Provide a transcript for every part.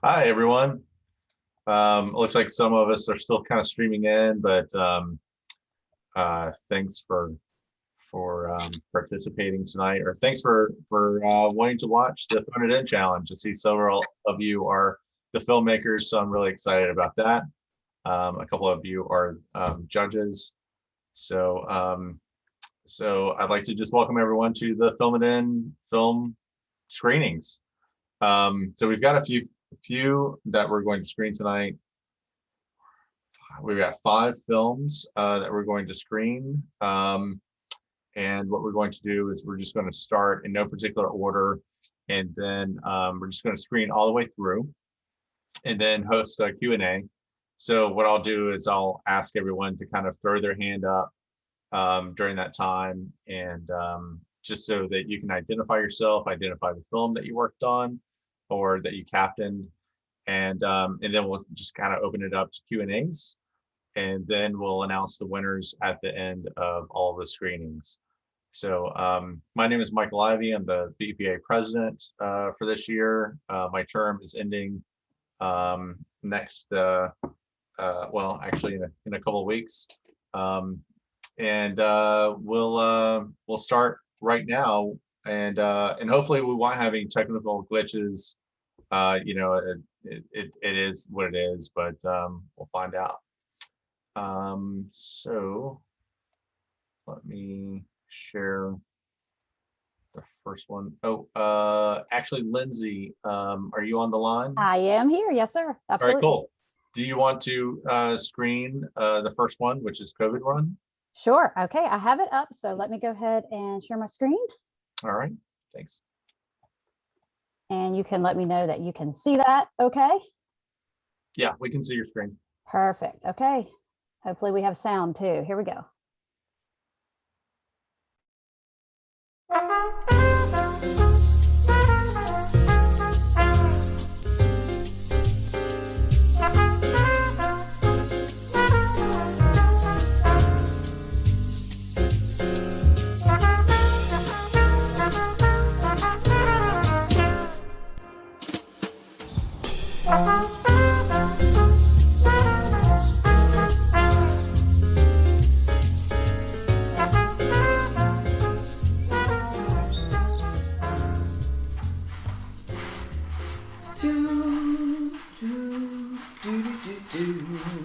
Hi, everyone. It looks like some of us are still kind of streaming in, but thanks for participating tonight, or thanks for wanting to watch the Phone It In challenge. I see several of you are the filmmakers, so I'm really excited about that. A couple of you are judges, so so I'd like to just welcome everyone to the Film It In film screenings. So we've got a few that we're going to screen tonight. We've got 5 films that we're going to screen. And what we're going to do is we're just going to start in no particular order. And then we're just going to screen all the way through and then host a Q&A. So what I'll do is I'll ask everyone to kind of throw their hand up during that time. And just so that you can identify yourself, identify the film that you worked on or that you captained. And then we'll just kind of open it up to Q&As. And then we'll announce the winners at the end of all of the screenings. So my name is Michael Ivey. I'm the BPA president for this year. My term is ending next, well, actually in a couple of weeks. And we'll start right now. And hopefully we won't have any technical glitches. It is what it is, but we'll find out. So let me share the first one. Oh, actually, Lindsay, are you on the line? I am here. Yes, sir. Absolutely. All right, cool. Do you want to screen the first one, which is COVID Run? Sure. Okay, I have it up. So let me go ahead and share my screen. All right, thanks. And you can let me know that you can see that. Okay. Yeah, we can see your screen. Perfect. Okay. Hopefully we have sound too. Here we go.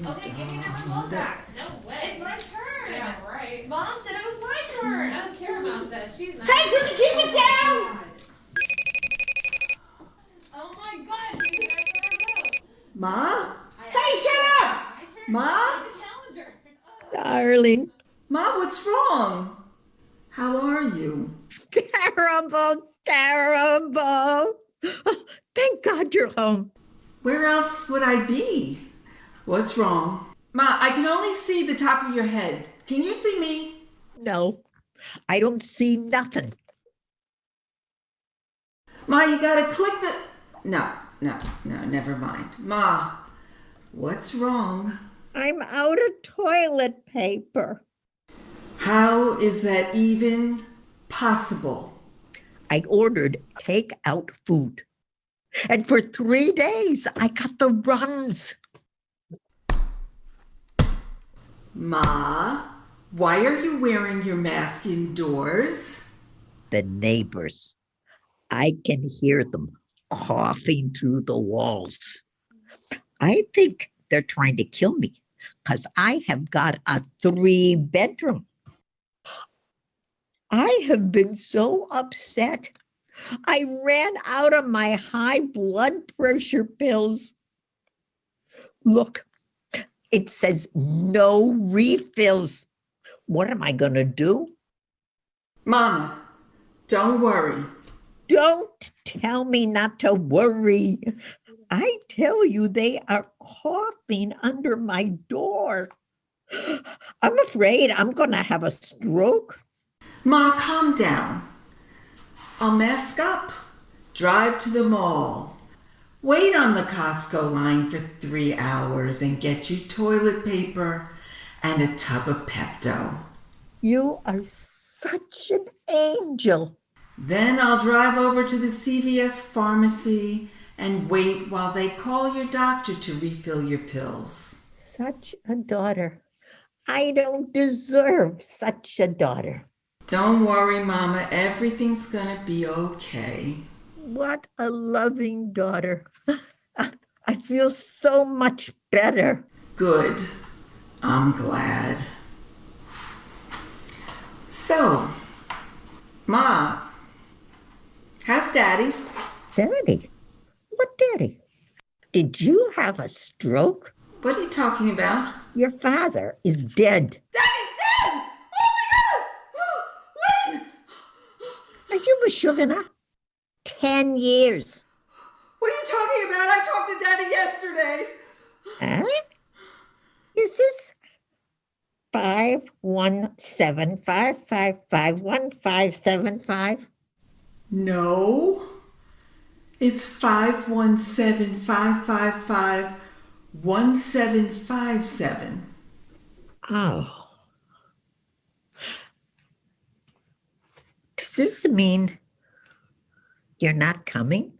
Okay, give me your remote back. No way. It's my turn. Yeah, right. Mom said it was my turn. I don't care what Mom said. She's not. Hey, could you keep it down? Oh my God. Ma? Hey, shut up! Ma? Darling. Ma, what's wrong? How are you? Terrible, terrible. Oh, thank God you're home. Where else would I be? What's wrong? Ma, I can only see the top of your head. Can you see me? No, I don't see nothing. Ma, you gotta click the... No, never mind. Ma, what's wrong? I'm out of toilet paper. How is that even possible? I ordered takeout food. And for 3 days, I got the runs. Ma, why are you wearing your mask indoors? The neighbors, I can hear them coughing through the walls. I think they're trying to kill me because I have got a 3-bedroom. I have been so upset. I ran out of my high blood pressure pills. Look, it says no refills. What am I going to do? Mama, don't worry. Don't tell me not to worry. I tell you, they are coughing under my door. I'm afraid I'm going to have a stroke. Ma, calm down. I'll mask up, drive to the mall, wait on the Costco line for 3 hours and get you toilet paper and a tub of Pepto. You are such an angel. Then I'll drive over to the CVS pharmacy and wait while they call your doctor to refill your pills. Such a daughter. I don't deserve such a daughter. Don't worry, Mama. Everything's gonna be okay. What a loving daughter. I feel so much better. Good. I'm glad. So, Ma, how's Daddy? Daddy? What daddy? Did you have a stroke? What are you talking about? Your father is dead. Daddy's dead! Oh my God! When? Are you Meshuggah? 10 years. What are you talking about? I talked to Daddy yesterday. Huh? Is this 517-555-1575? No. It's 517-555-1757. Oh. Does this mean you're not coming?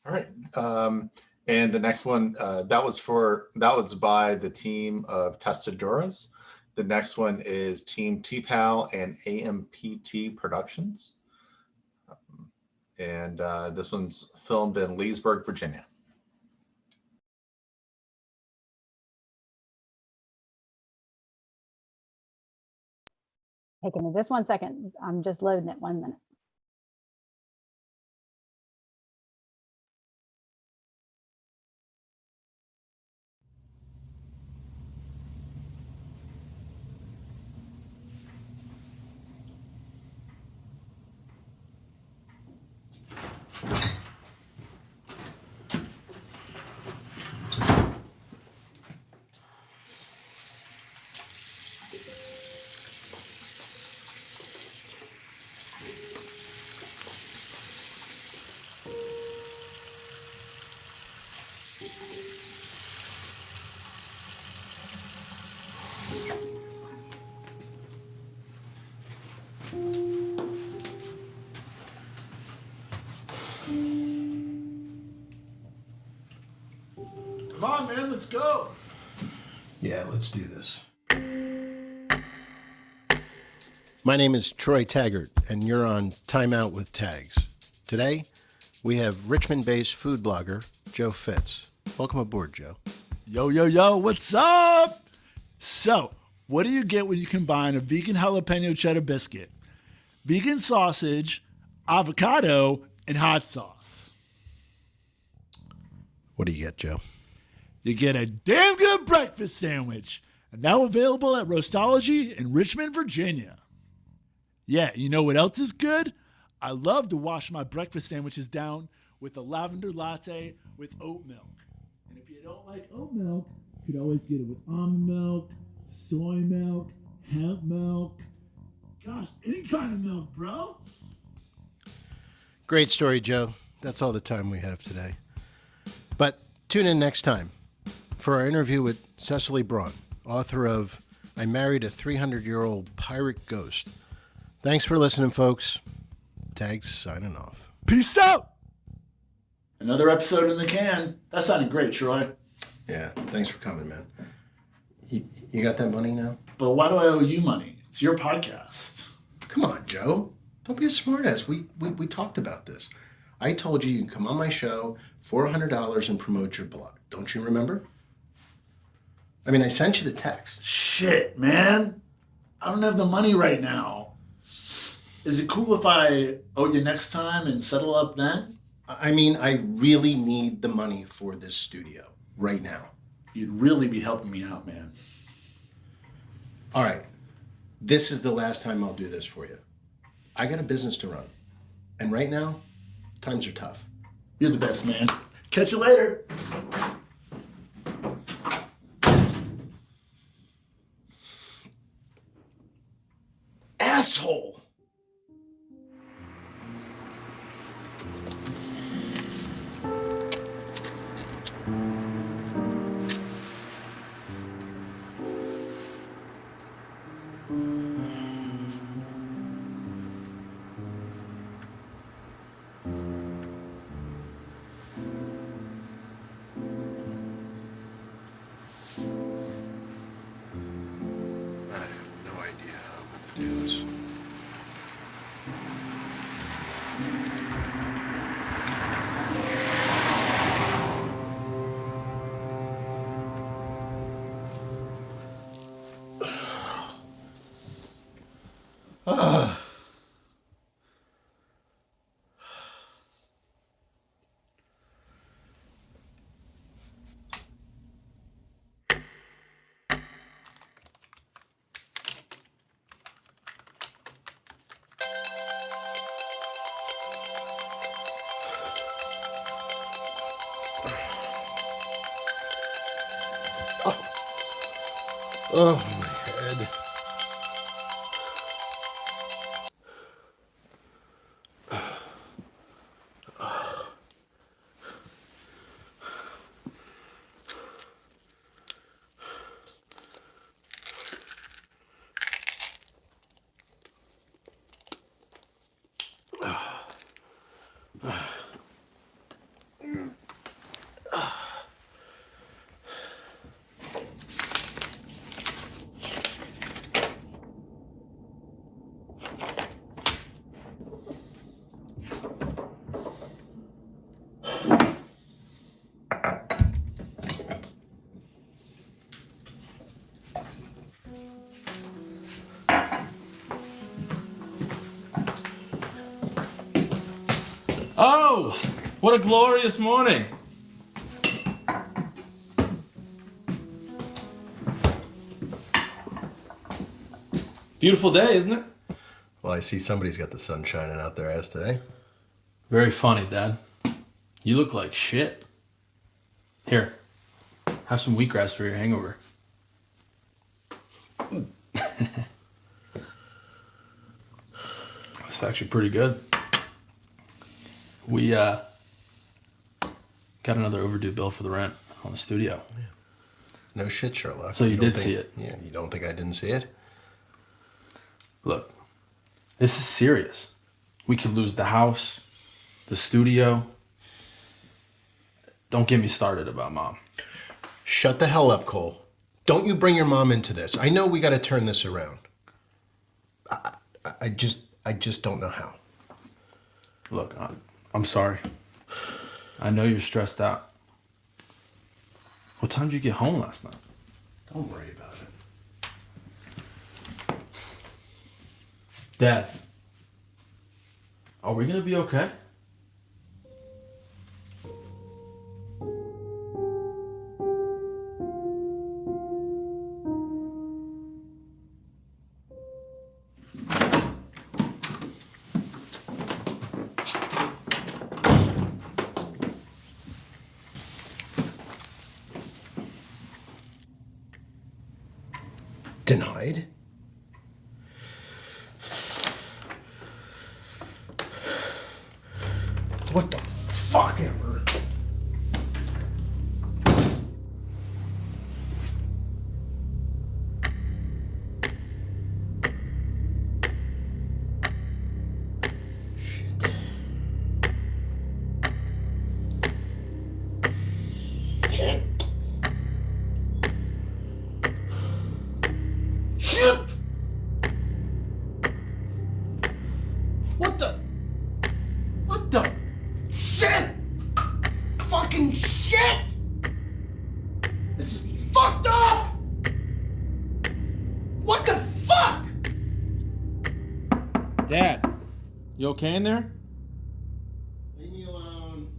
All right. And the next one, that was by the team of Testadoras. The next one is Team TPAL and AMPT Productions. And this one's filmed in Leesburg, Virginia. Taking just 1 second. I'm just loading it. 1 minute. Come on, man, let's go. Yeah, let's do this. My name is Troy Taggart, and you're on Time Out with Tags. Today, we have Richmond-based food blogger Joe Fitz. Welcome aboard, Joe. Yo, yo, yo, what's up? So, what do you get when you combine a vegan jalapeno cheddar biscuit, vegan sausage, avocado, and hot sauce? What do you get, Joe? You get a damn good breakfast sandwich, and now available at Roastology in Richmond, Virginia. Yeah, you know what else is good? I love to wash my breakfast sandwiches down with a lavender latte with oat milk. And if you don't like oat milk, you could always get it with almond milk, soy milk, hemp milk. Gosh, any kind of milk, bro. Great story, Joe. That's all the time we have today. But tune in next time for our interview with Cecily Braun, author of I Married a 300-Year-Old Pirate Ghost. Thanks for listening, folks. Tags signing off. Peace out. Another episode in the can. That sounded great, Troy. Yeah, thanks for coming, man. You got that money now? But why do I owe you money? It's your podcast. Come on, Joe. Don't be a smartass. We talked about this. I told you can come on my show, $400 and promote your blog. Don't you remember? I mean, I sent you the text. Shit, man. I don't have the money right now. Is it cool if I owe you next time and settle up then? I mean, I really need the money for this studio right now. You'd really be helping me out, man. All right. This is the last time I'll do this for you. I got a business to run. And right now, times are tough. You're the best, man. Catch you later. Asshole! I have no idea how I'm going to do this. Oh, my head. Oh, what a glorious morning. Beautiful day, isn't it? Well, I see somebody's got the sun shining out their ass today. Very funny, Dad. You look like shit. Here, have some wheatgrass for your hangover. It's actually pretty good. We got another overdue bill for the rent on the studio. No shit, Sherlock. So you don't did think- see it? Yeah, you don't think I didn't see it? Look, this is serious. We could lose the house, the studio. Don't get me started about Mom. Shut the hell up, Cole. Don't you bring your mom into this. I know we got to turn this around. I just don't know how. Look, I'm sorry. I know you're stressed out. What time did you get home last night? Don't worry about it. Dad, are we gonna be okay? Denied? What the fuck ever? Shit. Shit. shit! What the? What the? Shit! Fucking shit! This is fucked up! What the fuck? Dad, you okay in there? Leave me alone.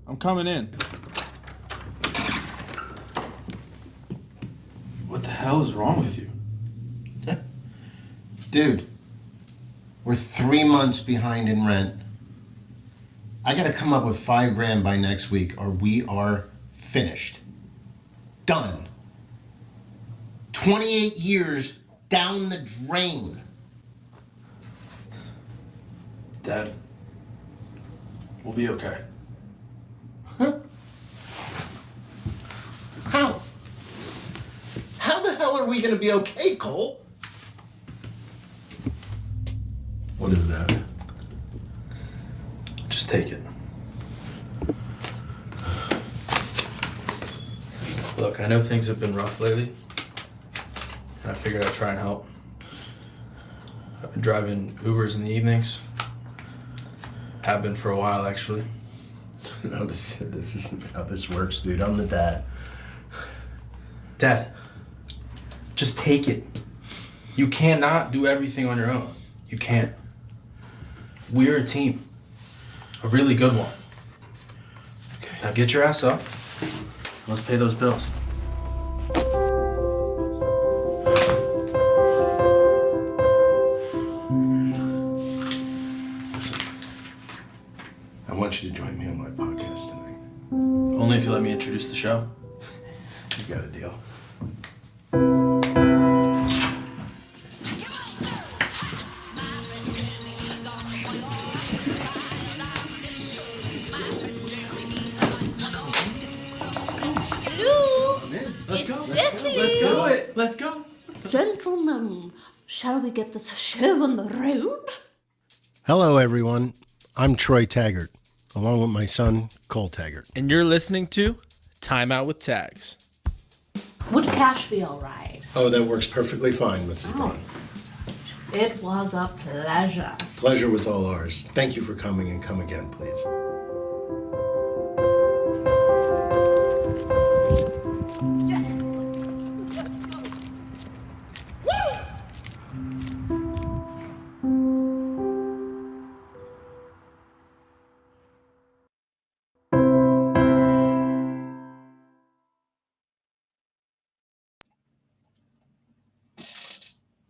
I'm coming in. What the hell is wrong with you? Dude, we're 3 months behind in rent. I gotta come up with $5,000 by next week or we are finished. Done. 28 years down the drain. Dad, we'll be okay. Huh? How? How the hell are we gonna be okay, Cole? What is that? Just take it. Look, I know things have been rough lately, and I figured I'd try and help. I've been driving Ubers in the evenings. Have been for a while, actually. No, this isn't how this works, dude. I'm the dad. Dad, just take it. You cannot do everything on your own. You can't. We're a team. A really good one. Okay. Now get your ass up. Let's pay those bills. Listen, I want you to join me on my podcast tonight. Only if you let me introduce the show. You got a deal. Hello. Let's go. Cecily. Let's go. Let's go. Gentlemen, shall we get this show on the road? Hello, everyone. I'm Troy Taggart, along with my son, Cole Taggart. And you're listening to Time Out with Tags. Would Cash be all right? Oh, that works perfectly fine, Mrs. Braun. It was a pleasure. Pleasure was all ours. Thank you for coming, and come again, please.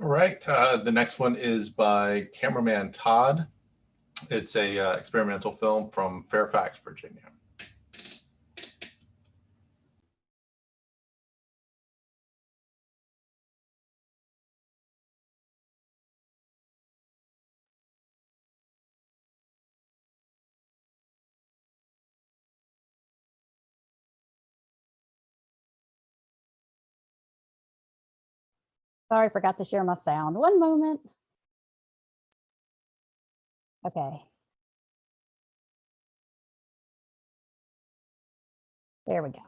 All right, the next one is by cameraman Todd. It's a experimental film from Fairfax, Virginia. Sorry, forgot to share my sound. One moment. Okay. There we go.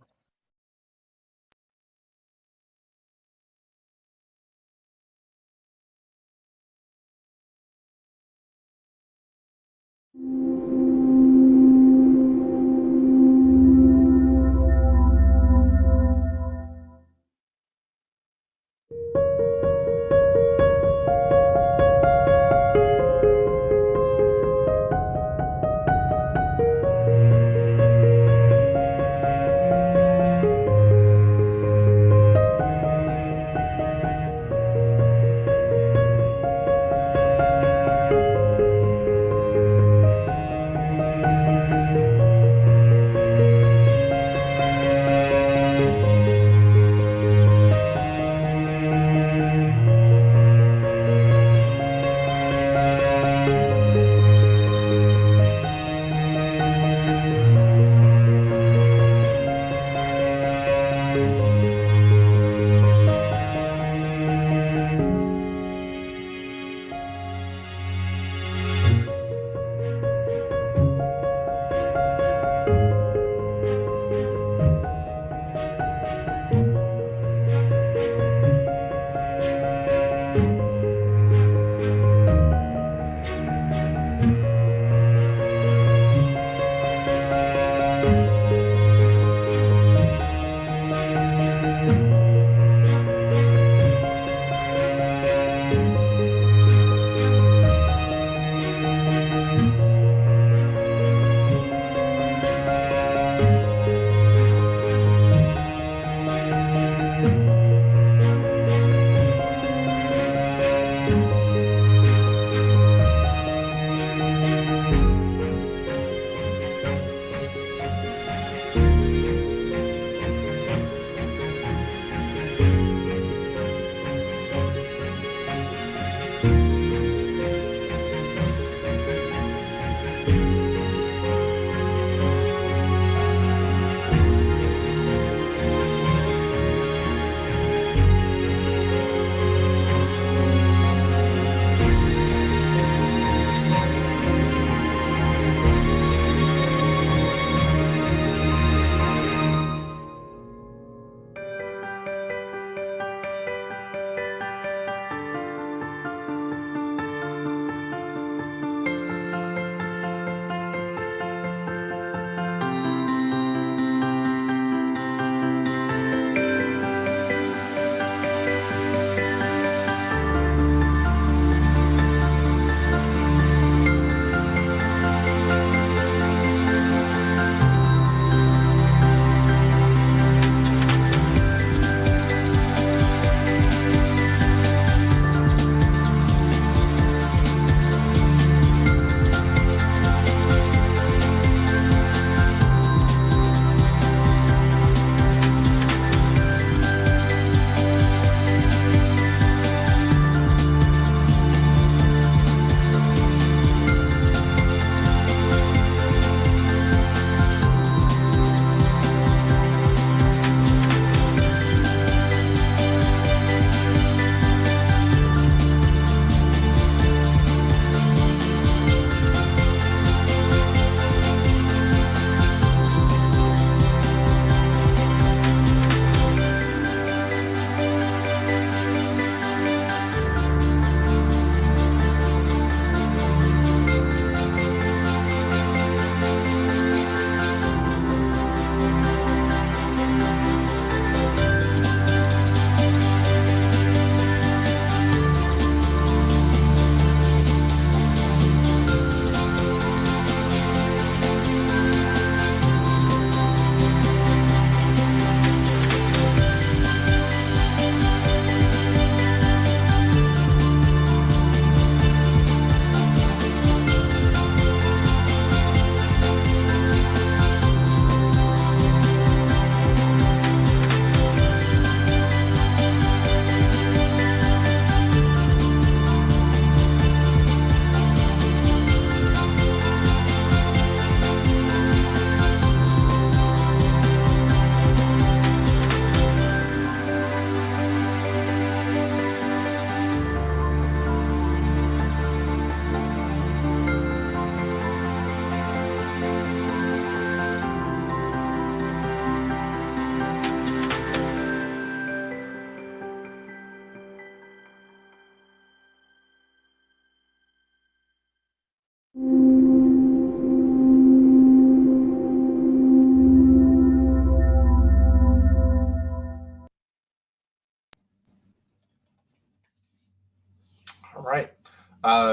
right.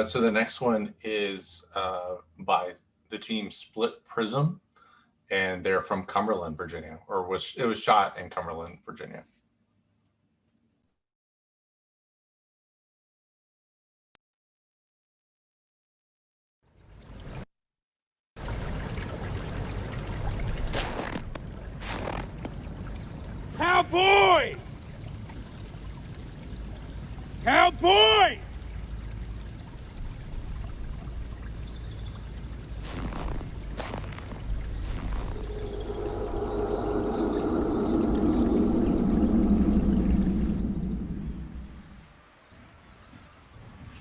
So the next one is by the team Split Prism, and they're from Cumberland, Virginia, or it was shot in Cumberland, Virginia. Cowboy! Cowboy!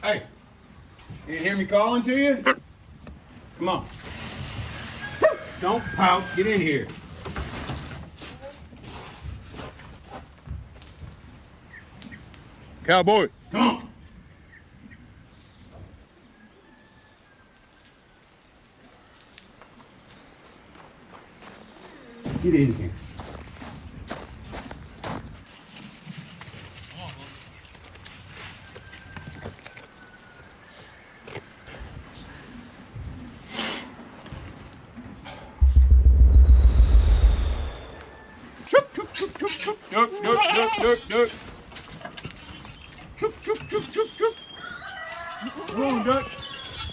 Hey, you hear me calling to you? Come on. Don't pout, get in here. Cowboy, come on. Get in here. Duck, duck, duck, duck, duck. Choop, choop, choop, choop, choop. Come on, duck.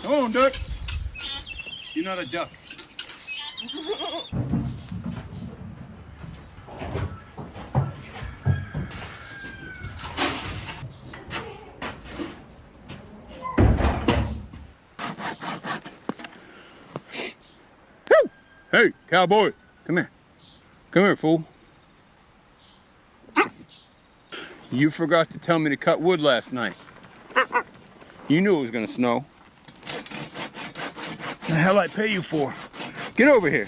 Come on, duck. You're not a duck. Hey, cowboy, come here. Come here, fool. You forgot to tell me to cut wood last night. You knew it was gonna snow. The hell I pay you for? Get over here.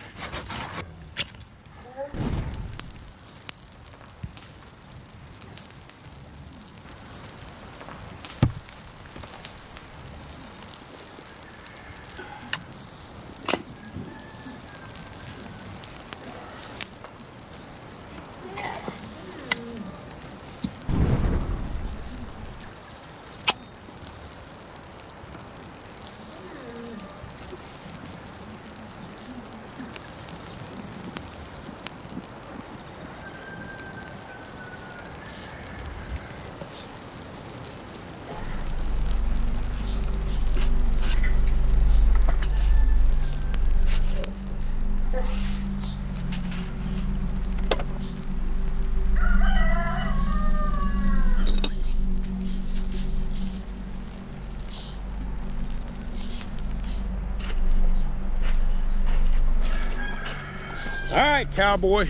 All right, cowboy.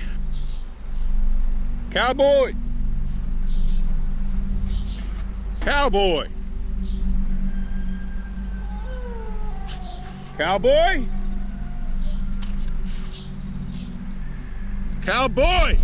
Cowboy. Cowboy. Cowboy. Cowboy.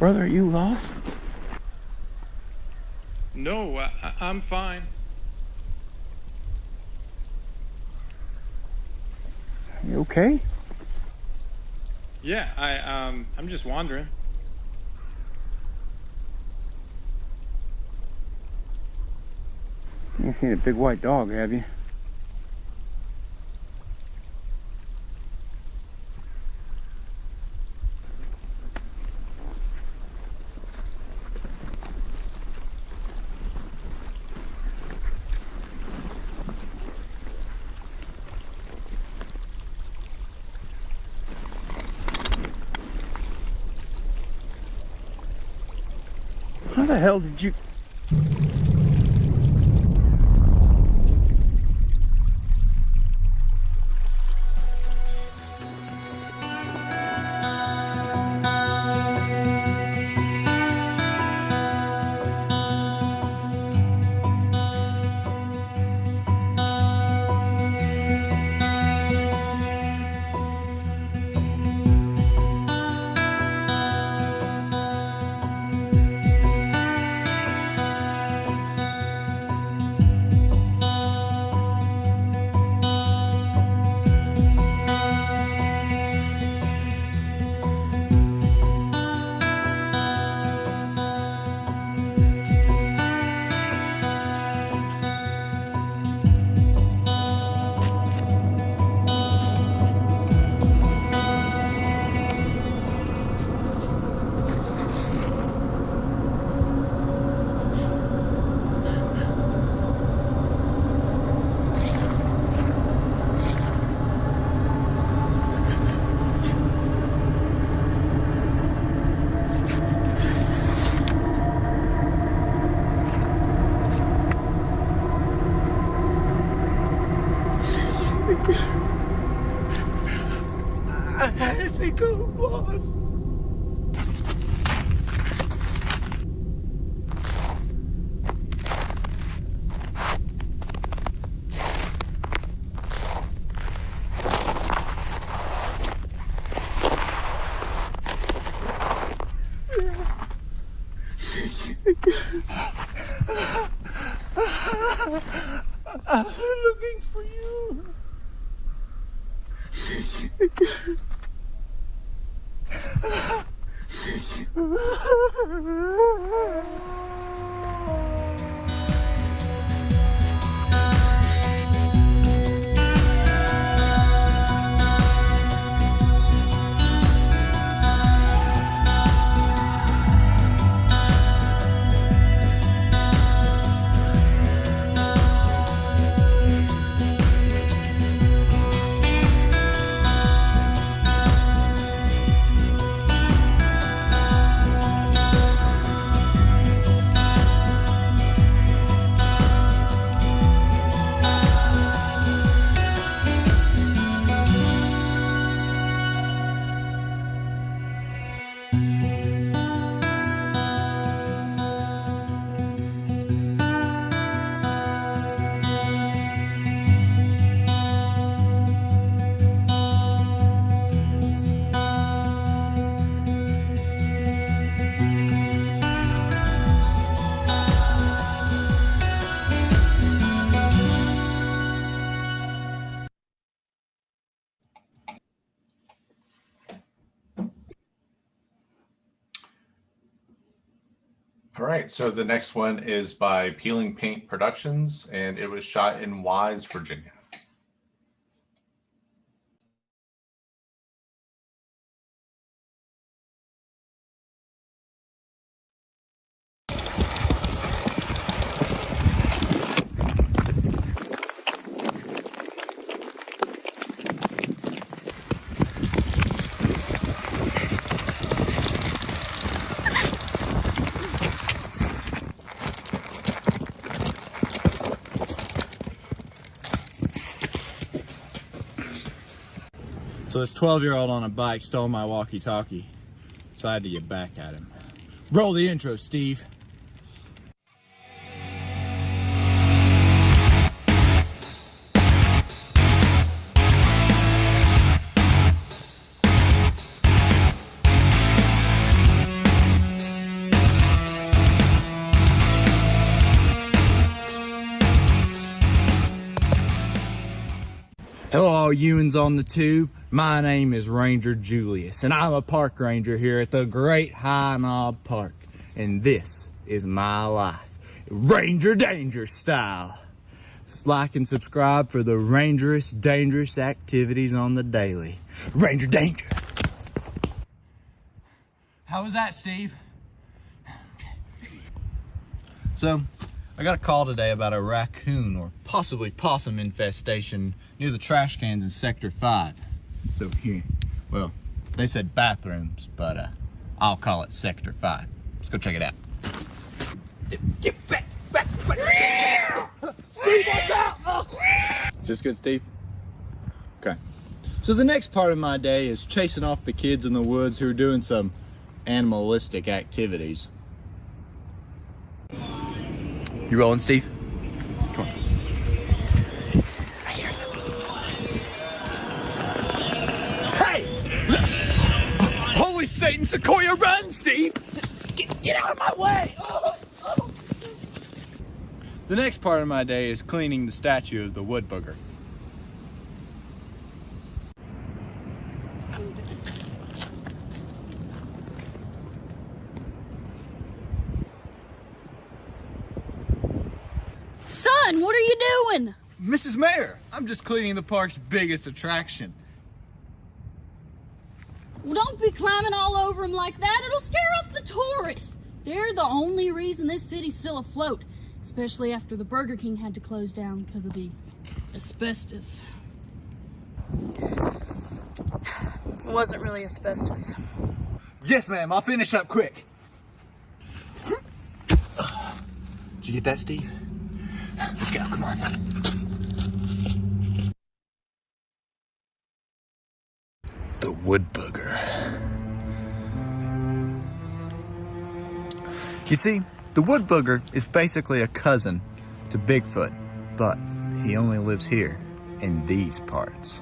Brother, are you lost? No, I'm fine. You okay? Yeah, I'm just wandering. You ain't seen a big white dog, have you? How the hell did you... I think I'm lost. I'm looking for you. All right, so the next one is by Peeling Paint Productions, and it was shot in Wise, Virginia. So this 12-year-old on a bike stole my walkie-talkie, so I had to get back at him. Roll the intro, Steve. Hello, all you'ns on the tube. My name is Ranger Julius, and I'm a park ranger here at the Great High Knob Park. And this is my life, Ranger Danger style. Just like and subscribe for the dangerous activities on the daily. Ranger Danger. How was that, Steve? So, I got a call today about a raccoon or possibly possum infestation near the trash cans in Sector 5. It's over here. Well, they said bathrooms, but I'll call it Sector 5. Let's go check it out. Get back! Steve, watch out! Oh. Is this good, Steve? Okay. So the next part of my day is chasing off the kids in the woods who are doing some animalistic activities. You rolling, Steve? Come on. I hear them. Hey! Holy Satan, Sequoia, run, Steve! Get out of my way! Oh. The next part of my day is cleaning the statue of the wood booger. Son, what are you doing? Mrs. Mayor, I'm just cleaning the park's biggest attraction. Well, don't be climbing all over him like that. It'll scare off the tourists. They're the only reason this city's still afloat, especially after the Burger King had to close down because of the asbestos. It wasn't really asbestos. Yes, ma'am, I'll finish up quick. Did you get that, Steve? Let's go, come on. The wood booger. You see, the wood booger is basically a cousin to Bigfoot, but he only lives here in these parts.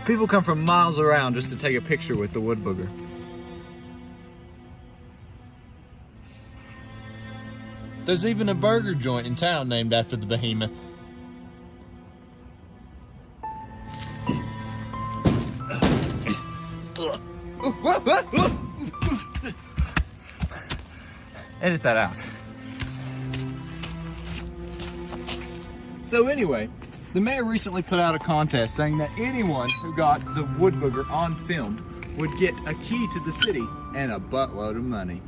People come from miles around just to take a picture with the wood booger. There's even a burger joint in town named after the behemoth. Edit that out. So anyway, the mayor recently put out a contest saying that anyone who got the wood booger on film would get a key to the city and a buttload of money.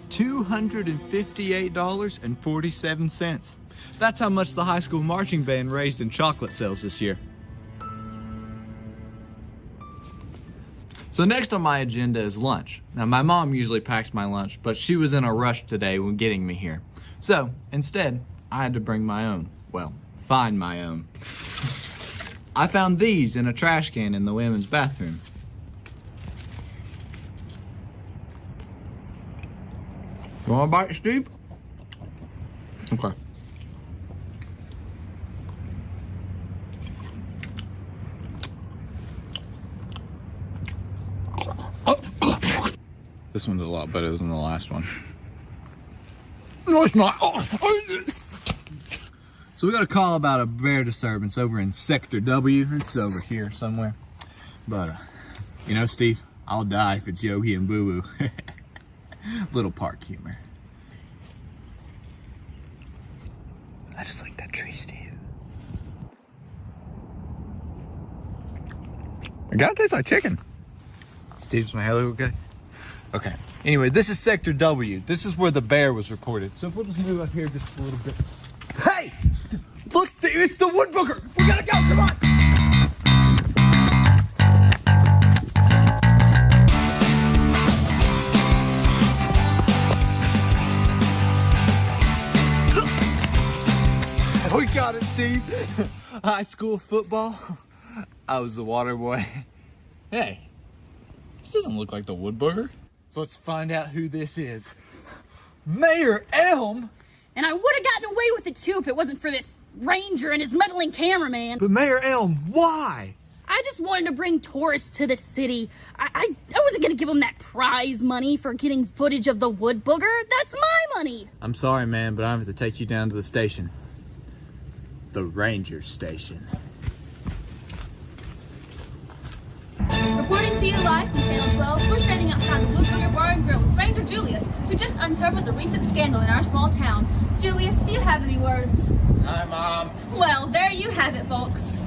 $258.47. That's how much the high school marching band raised in chocolate sales this year. So next on my agenda is lunch. Now my mom usually packs my lunch, but she was in a rush today when getting me here. So instead, I had to bring my own. Well, find my own. I found these in a trash can in the women's bathroom. You want a bite, Steve? Okay. This one's a lot better than the last one. No, it's not. So we got a call about a bear disturbance over in Sector W. It's over here somewhere. But, you know, Steve, I'll die if it's Yogi and Boo Boo. Little park humor. I just like that tree, Steve. It kinda tastes like chicken. Steve's my halo okay? Okay. Anyway, this is Sector W. This is where the bear was reported. So if we'll just move up here just a little bit. Hey! Look, Steve, it's the wood booger! We gotta go, come on! We got it, Steve. High school football. I was the water boy. Hey, this doesn't look like the wood booger. So let's find out who this is. Mayor Elm? And I would have gotten away with it too if it wasn't for this ranger and his meddling cameraman. But Mayor Elm, why? I just wanted to bring tourists to the city. I wasn't gonna give them that prize money for getting footage of the wood booger. That's my money. I'm sorry, man, but I'm going to take you down to the station. The ranger station. Reporting to you live from Channel 12, we're standing outside the Blue Booger Bar and Grill with Ranger Julius, who just uncovered the recent scandal in our small town. Julius, do you have any words? Hi, Mom. Well, there you have it, folks.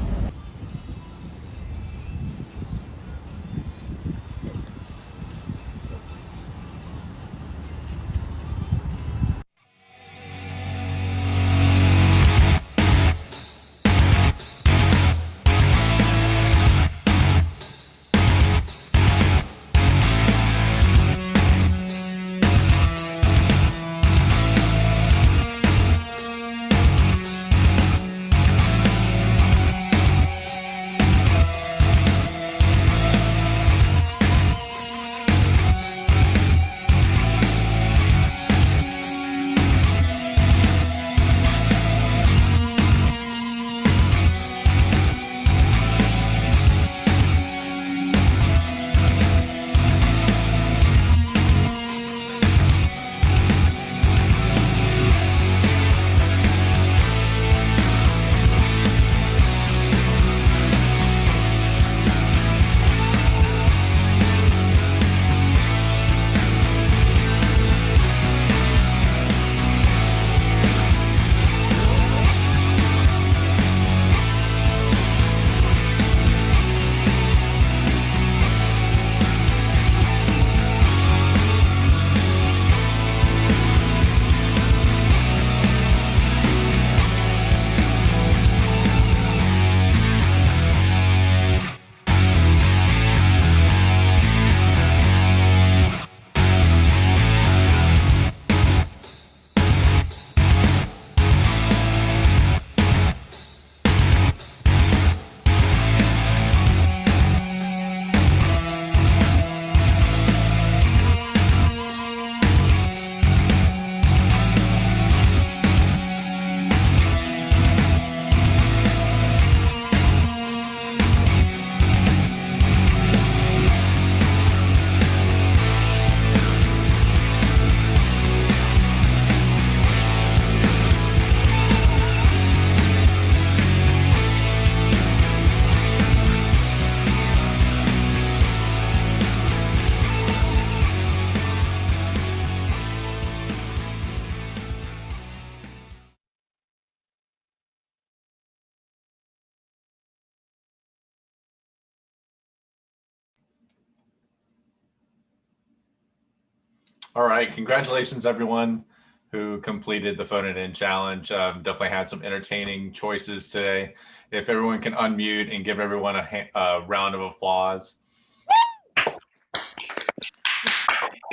All right, congratulations everyone who completed the Phone It In challenge. Definitely had some entertaining choices today. If everyone can unmute and give everyone a round of applause.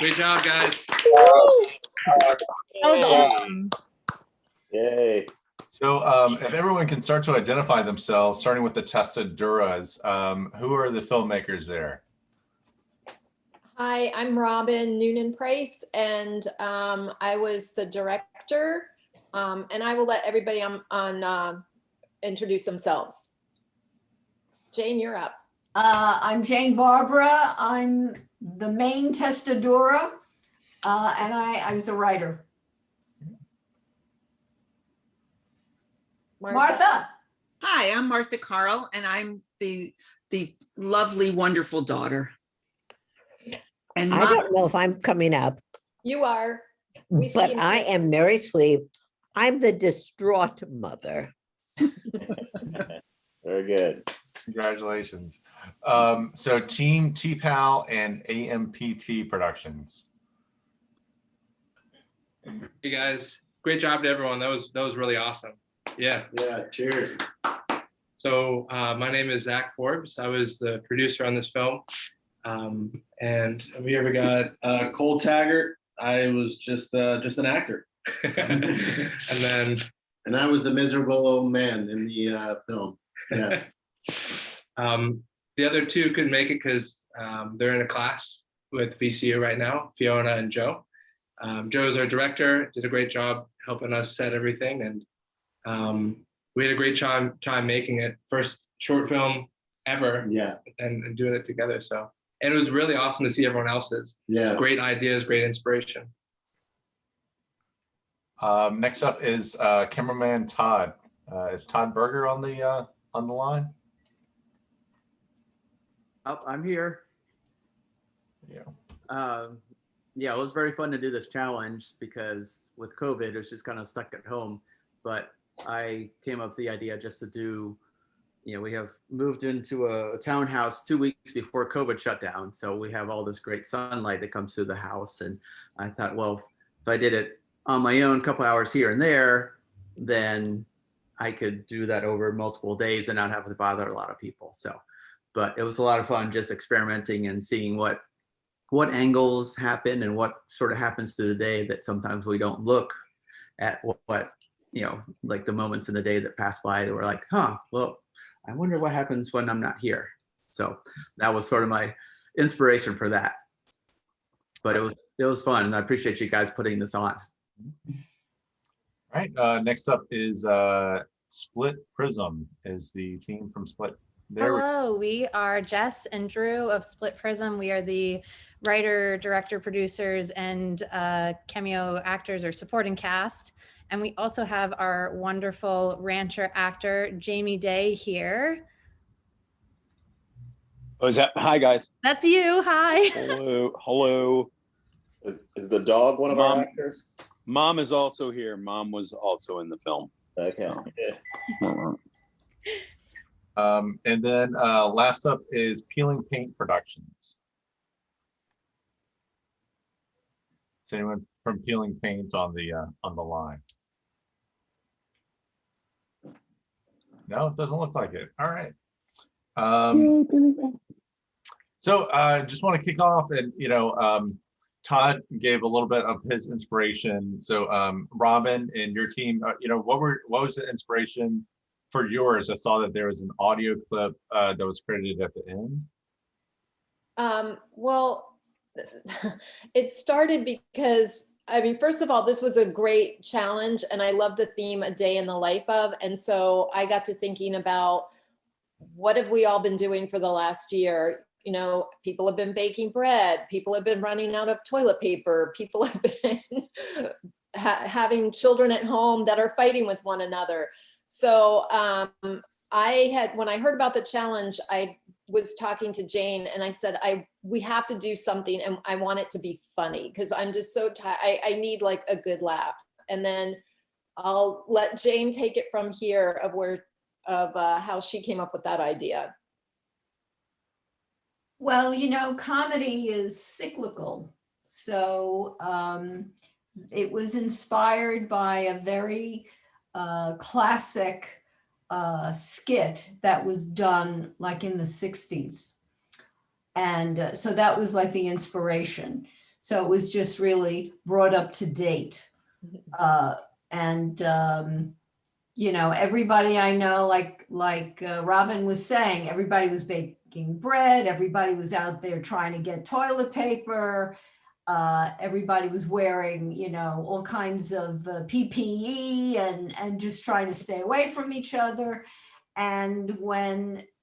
Great job, guys. That was awesome. Yay. So if everyone can start to identify themselves, starting with the Testaduras, who are the filmmakers there? Hi, I'm Robin Noonan-Price, and I was the director. And I will let everybody on introduce themselves. Jane, you're up. I'm Jane Barbara. I'm the main Testadora, and I was the writer. Martha. Hi, I'm Martha Carl, and I'm the lovely, wonderful daughter. And I don't know if I'm coming up, You are. but I am Mary Sweet. I'm the distraught mother. Very good. Congratulations. So Team T-Pal and AMPT Productions. Hey guys, great job to everyone. That was really awesome. Yeah. Yeah, cheers. So my name is Zach Forbes. I was the producer on this film. And we ever got Cole Taggart. I was just an actor. And I was the miserable old man in the film. Yeah. The other two couldn't make it because they're in a class with VCU right now, Fiona and Joe. Joe's our director, did a great job helping us set everything, and we had a great time making it. First short film ever. Yeah. And doing it together. So, and it was really awesome to see everyone else's great ideas, great inspiration. Next up is cameraman Todd. Is Todd Berger on the line? Oh, I'm here. Yeah. Yeah, it was very fun to do this challenge because with COVID, it's just kind of stuck at home. But I came up with the idea just to do, we have moved into a townhouse 2 weeks before COVID shut down. So we have all this great sunlight that comes through the house. And I thought, well, if I did it on my own, a couple hours here and there, then I could do that over multiple days and not have to bother a lot of people. So, but it was a lot of fun just experimenting and seeing what angles happen and what sort of happens through the day that sometimes we don't look at what like the moments in the day that pass by that we're like, well, I wonder what happens when I'm not here. So that was sort of my inspiration for that. But it was fun, and I appreciate you guys putting this on. All right. Next up is Split Prism. Is the team from Split there? Hello, we are Jess and Drew of Split Prism. We are the writer, director, producers, and cameo actors or supporting cast. And we also have our wonderful rancher actor, Jamie Day here. Oh, hi guys. That's you, hi. Hello. Is the dog one of our actors? Mom is also here. Mom was also in the film. Okay. And then last up is Peeling Paint Productions. Is anyone from Peeling Paint on the line? No, it doesn't look like it. All right. So just want to kick off, and Todd gave a little bit of his inspiration. So Robin and your team, what was the inspiration for yours? I saw that there was an audio clip that was credited at the end. Well, it started because, first of all, this was a great challenge, and I love the theme, A Day in the Life of. And so I got to thinking about, what have we all been doing for the last year? People have been baking bread. People have been running out of toilet paper. People have been having children at home that are fighting with one another. So when I heard about the challenge, I was talking to Jane and I said, we have to do something, and I want it to be funny because I'm just so tired. I need like a good laugh. And then I'll let Jane take it from here of how she came up with that idea. Well, comedy is cyclical. So it was inspired by a very classic skit that was done like in the 60s. And so that was like the inspiration. So it was just really brought up to date. Everybody I know, like Robin was saying, everybody was baking bread. Everybody was out there trying to get toilet paper. Everybody was wearing, all kinds of PPE and just trying to stay away from each other. And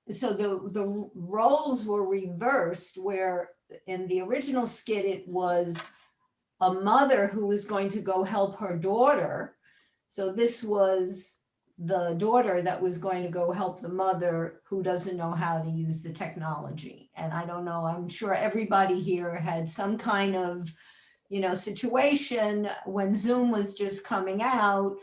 so the roles were reversed, where in the original skit, it was a mother who was going to go help her daughter. So this was the daughter that was going to go help the mother who doesn't know how to use the technology. And I don't know, I'm sure everybody here had some kind of, situation when Zoom was just coming out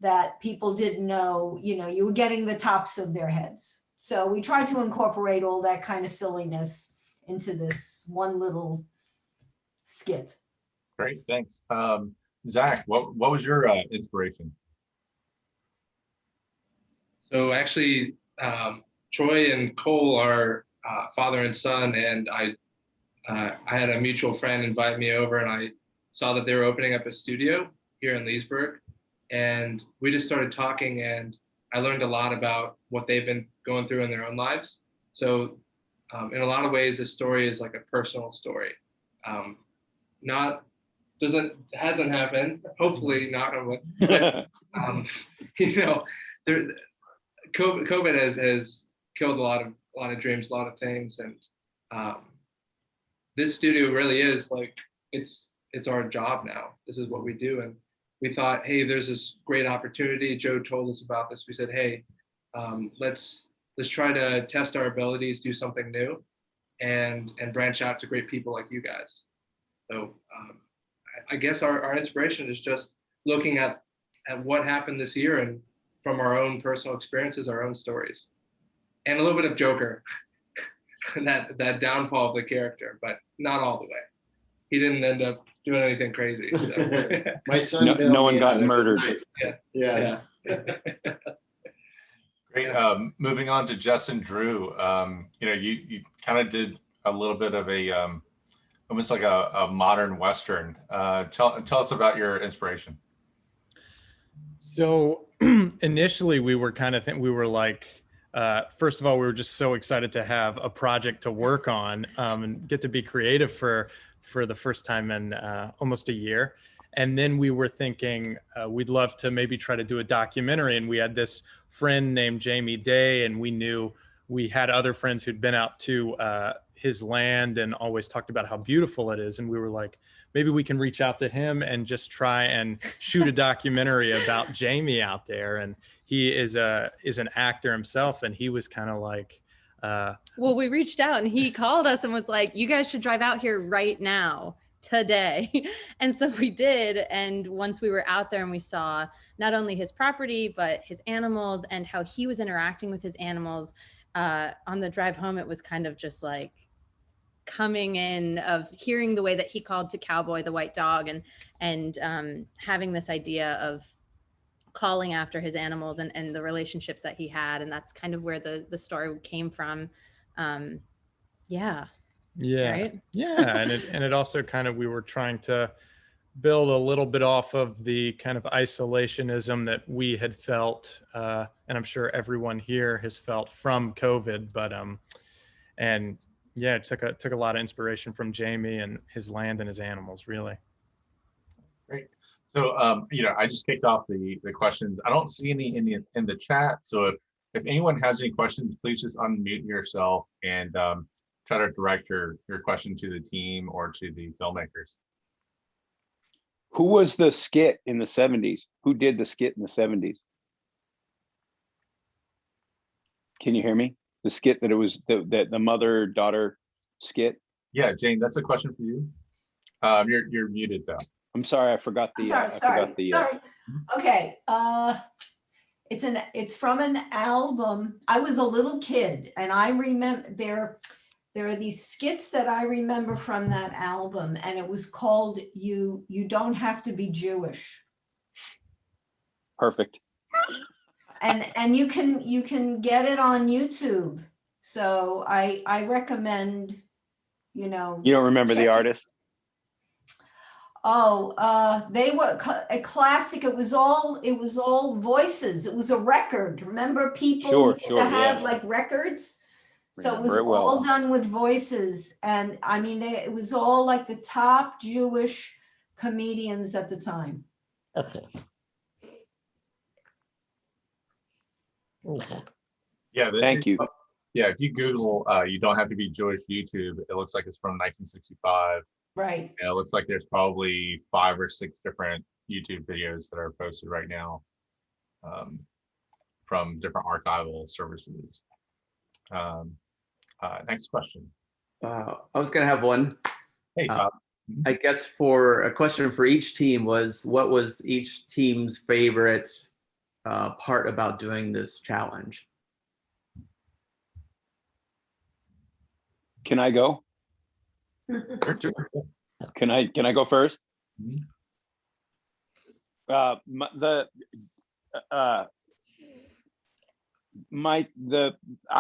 that people didn't know, you were getting the tops of their heads. So we tried to incorporate all that kind of silliness into this one little skit. Great, thanks. Zach, what was your inspiration? So actually, Troy and Cole are father and son, and I had a mutual friend invite me over, and I saw that they were opening up a studio here in Leesburg, and we just started talking, and I learned a lot about what they've been going through in their own lives. So in a lot of ways, this story is like a personal story. Hasn't happened, hopefully not. But, COVID has killed a lot of a lot of dreams, a lot of things, and this studio really is like it's our job now. This is what we do, and we thought, hey, there's this great opportunity. Joe told us about this. We said, hey, let's try to test our abilities, do something new, and branch out to great people like you guys. So I guess our inspiration is just looking at what happened this year and from our own personal experiences, our own stories, and a little bit of Joker, that downfall of the character, but not all the way. He didn't end up doing anything crazy. So. My son. No one got it was murdered. nice. Yeah. Great. Moving on to Jess and Drew. You kind of did a little bit of a almost like a modern Western. Tell us about your inspiration. So initially we were kind of we were like, first of all, we were just so excited to have a project to work on and get to be creative for the first time in almost a year. And then we were thinking we'd love to maybe try to do a documentary. And we had this friend named Jamie Day, and we knew we had other friends who'd been out to his land and always talked about how beautiful it is. And we were like, maybe we can reach out to him and just try and shoot a documentary about Jamie out there. And he is an actor himself, and he was kind of like, well, we reached out and he called us and was like, you guys should drive out here right now, today. And so we did. And once we were out there and we saw not only his property, but his animals and how he was interacting with his animals on the drive home, it was kind of just like coming in of hearing the way that he called to Cowboy, the white dog, and having this idea of calling after his animals and the relationships that he had. And that's kind of where the story came from. Yeah. Right? Yeah. And it also kind of, we were trying to build a little bit off of the kind of isolationism that we had felt, and I'm sure everyone here has felt from COVID, but and yeah, it took a lot of inspiration from Jamie and his land and his animals, really. Great. So I just kicked off the questions. I don't see any in the chat. So if anyone has any questions, please just unmute yourself and try to direct your question to the team or to the filmmakers. Who was the skit in the 70s? Who did the skit in the 70s? Can you hear me? The skit that it was the mother-daughter skit? Yeah, Jane, that's a question for you. You're muted though. I'm sorry, I forgot the. Sorry. Okay. It's from an album. I was a little kid, and I remember there are these skits that I remember from that album, and it was called "You Don't Have to Be Jewish." Perfect. And you can get it on YouTube. So I recommend, You don't remember the artist? They were a classic. It was all voices. It was a record. Remember, people used to have like records. So it was all done with voices. And I mean, it was all like the top Jewish comedians at the time. Okay. Yeah. Thank you. Yeah, if you Google, You Don't Have to Be Jewish YouTube, it looks like it's from 1965. Right. And it looks like there's probably 5 or 6 different YouTube videos that are posted right now from different archival services. Next question. I was going to have one. Hey, Todd. I guess for a question for each team was, what was each team's favorite part about doing this challenge? Can I go? Can I go first? I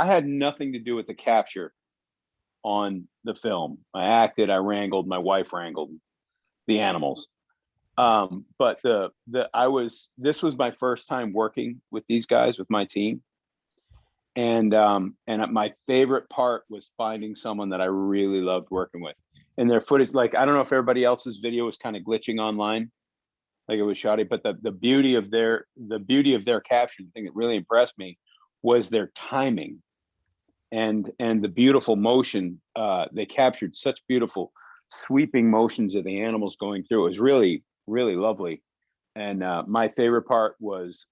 had nothing to do with the capture on the film. I acted, I wrangled, my wife wrangled the animals. But this was my first time working with these guys, with my team. And my favorite part was finding someone that I really loved working with. And their footage, like, I don't know if everybody else's video was kind of glitching online, like it was shoddy, but the beauty of their capture, the thing that really impressed me was their timing. and the beautiful motion. They captured such beautiful sweeping motions of the animals going through. It was really, really lovely. And my favorite part was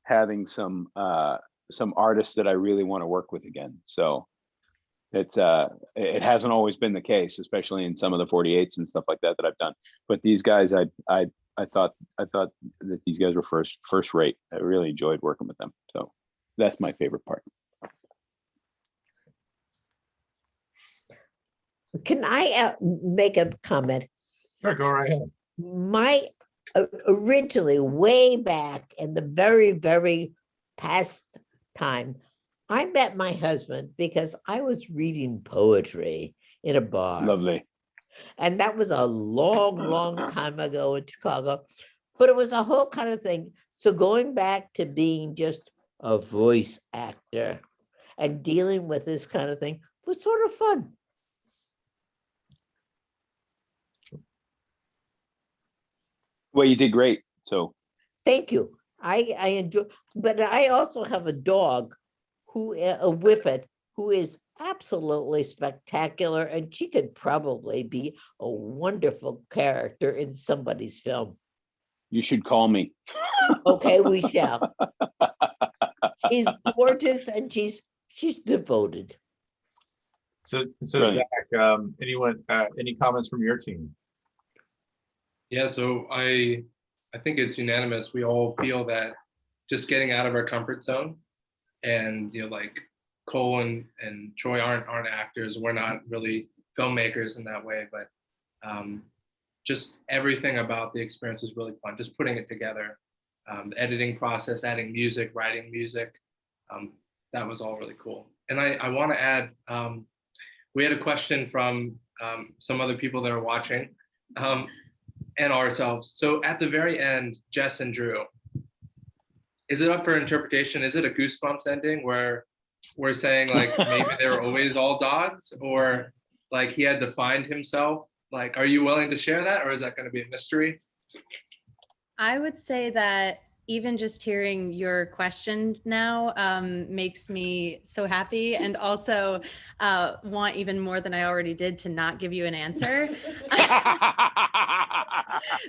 having some artists that I really want to work with again. So it hasn't always been the case, especially in some of the 48s and stuff like that I've done. But these guys, I thought that these guys were first rate. I really enjoyed working with them. So that's my favorite part. Can I make a comment? Sure, go right ahead. My originally, way back in the very, very past time, I met my husband because I was reading poetry in a bar. Lovely. And that was a long, long time ago in Chicago, but it was a whole kind of thing. So going back to being just a voice actor and dealing with this kind of thing was sort of fun. Well, you did great. So thank you. I enjoy, but I also have a dog who, a whippet, who is absolutely spectacular, and she could probably be a wonderful character in somebody's film. you should call me. Okay, we shall. She's gorgeous and she's devoted. So Right. Zach, any comments from your team? Yeah, so I think it's unanimous. We all feel that just getting out of our comfort zone, and like Cole and Troy aren't actors. We're not really filmmakers in that way, but just everything about the experience is really fun. Just putting it together, the editing process, adding music, writing music, that was all really cool. And I want to add, we had a question from some other people that are watching. And ourselves. So at the very end, Jess and Drew, is it up for interpretation? Is it a Goosebumps ending where we're saying like maybe they were always all dogs, or like he had to find himself? Like, are you willing to share that, or is that going to be a mystery? I would say that even just hearing your question now makes me so happy, and also want even more than I already did to not give you an answer.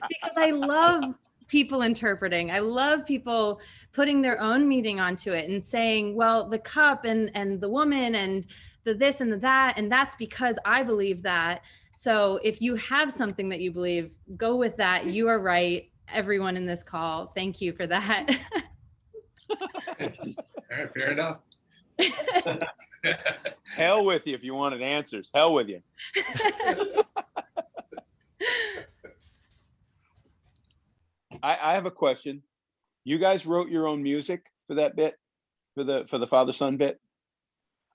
Because I love people interpreting. I love people putting their own meaning onto it and saying, well, the cup and the woman and the this and the that, and that's because I believe that. So if you have something that you believe, go with that. You are right. Everyone in this call, thank you for that. All right, fair enough. Hell with you if you wanted answers. Hell with you. I have a question. You guys wrote your own music for that bit, for the father-son bit?